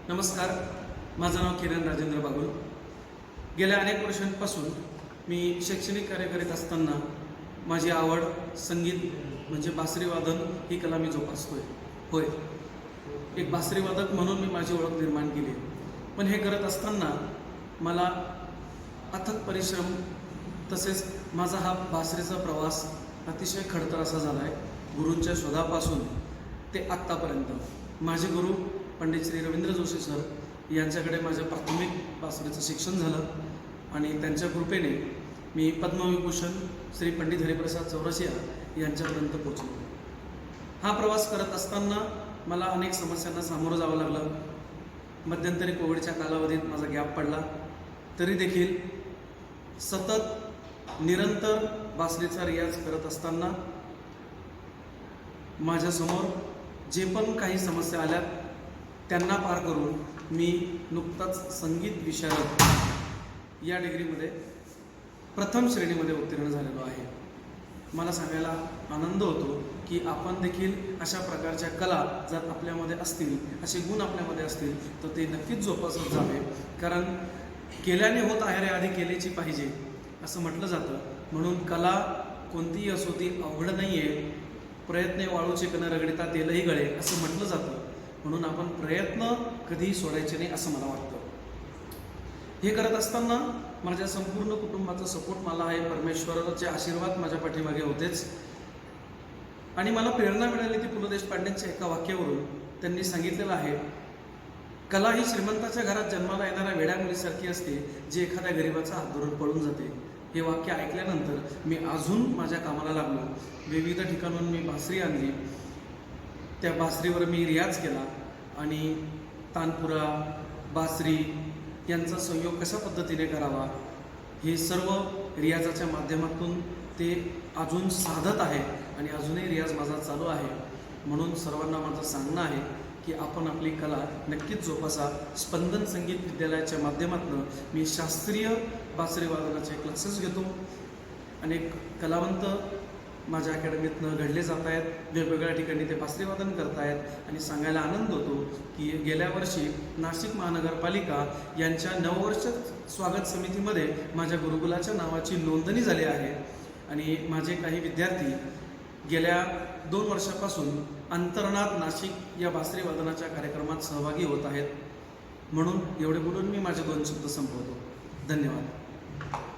नमस्कार, माझं नाव किरण राजेंद्र बागुल। गेल्या अनेक वर्षांपासून मी शैक्षणिक कार्य करीत असताना माझी आवड संगीत म्हणजे बासरी वादन ही कला मी जोपासतोय। होय, एक बासरी वादक म्हणून मी माझी ओळख निर्माण केली। पण हे करत असताना मला अथक परिश्रम तसेच माझा हा बासरीचा प्रवास अतिशय खडतर असा झाला आहे। गुरूंच्या शोधापासून ते आत्तापर्यंत माझे गुरु पंडित श्री रवींद्र जोशी सर यांच्याकडे माझं प्राथमिक बासरीचं शिक्षण झालं आणि त्यांच्या कृपेने मी पद्मविभूषण श्री पंडित हरिप्रसाद चौरसिया यांच्यापर्यंत पोहोचलो। हा प्रवास करत असताना मला अनेक समस्यांना सामोरं जावं लागलं। मध्यंतरी कोविडच्या कालावधीत माझा गॅप पडला, तरी देखील सतत निरंतर बासरीचा रियाज करत असताना माझ्यासमोर जे पण काही समस्या आल्या त्यांना पार करून मी नुकताच संगीत विशारद या डिग्रीमध्ये प्रथम श्रेणीमध्ये उत्तीर्ण झालेलो आहे। मला सांगायला आनंद होतो की आपण देखील अशा प्रकारच्या कला जर आपल्यामध्ये असतील, असे गुण आपल्यामध्ये असतील तर ते नक्कीच जोपासत जावे। कारण केल्याने होत आहे रे, आधी केलेची पाहिजे असं म्हटलं जातं। म्हणून कला कोणतीही असो ती अवघड नाही आहे। प्रयत्न वाळूचे कण रगडिता तेलही गळे असं म्हटलं जातं। म्हणून आपण प्रयत्न कधीही सोडायचे नाही असं मला वाटतं। हे करत असताना माझ्या संपूर्ण कुटुंबाचा सपोर्ट मला आहे। परमेश्वराचे आशीर्वाद माझ्या पाठीमागे होतेच। आणि मला प्रेरणा मिळाली ती पु ल देशपांडेंच्या एका वाक्यावरून। त्यांनी सांगितलेलं आहे, कला ही श्रीमंताच्या घरात जन्माला येणाऱ्या वेड्या मुलीसारखी असते, जी एखाद्या गरिबाचा हात धरून पळून जाते। हे वाक्य ऐकल्यानंतर मी अजून माझ्या कामाला लागलो। विविध ठिकाणून मी बासरी आणली, त्या बासरीवर मी रियाज केला आणि तानपुरा बासरी यांचा संयोग कशा पद्धतीने करावा हे सर्व रियाजाच्या माध्यमातून ते अजून साधत आहे आणि अजूनही रियाज माझा चालू आहे। म्हणून सर्वांना माझं सांगणं आहे की आपण आपली कला नक्कीच जोपासा। स्पंदन संगीत विद्यालयाच्या माध्यमातून मी शास्त्रीय बासरी वादनाचे क्लासेस घेतो। अनेक कलावंत माझ्या अकॅडमीतनं घडले जात आहेत, वेगवेगळ्या ठिकाणी ते बासरी वादन करत आहेत। आणि सांगायला आनंद होतो की गेल्या वर्षी नाशिक महानगरपालिका यांच्या नववर्ष स्वागत समितीमध्ये माझ्या गुरुकुलाच्या नावाची नोंदणी झाली आहे। आणि माझे काही विद्यार्थी गेल्या 2 वर्षापासून अंतर्नाद नाशिक या बासरी वादनाच्या कार्यक्रमात सहभागी होत आहेत। म्हणून एवढे बोलून मी माझे 2 शब्द संपवतो। धन्यवाद।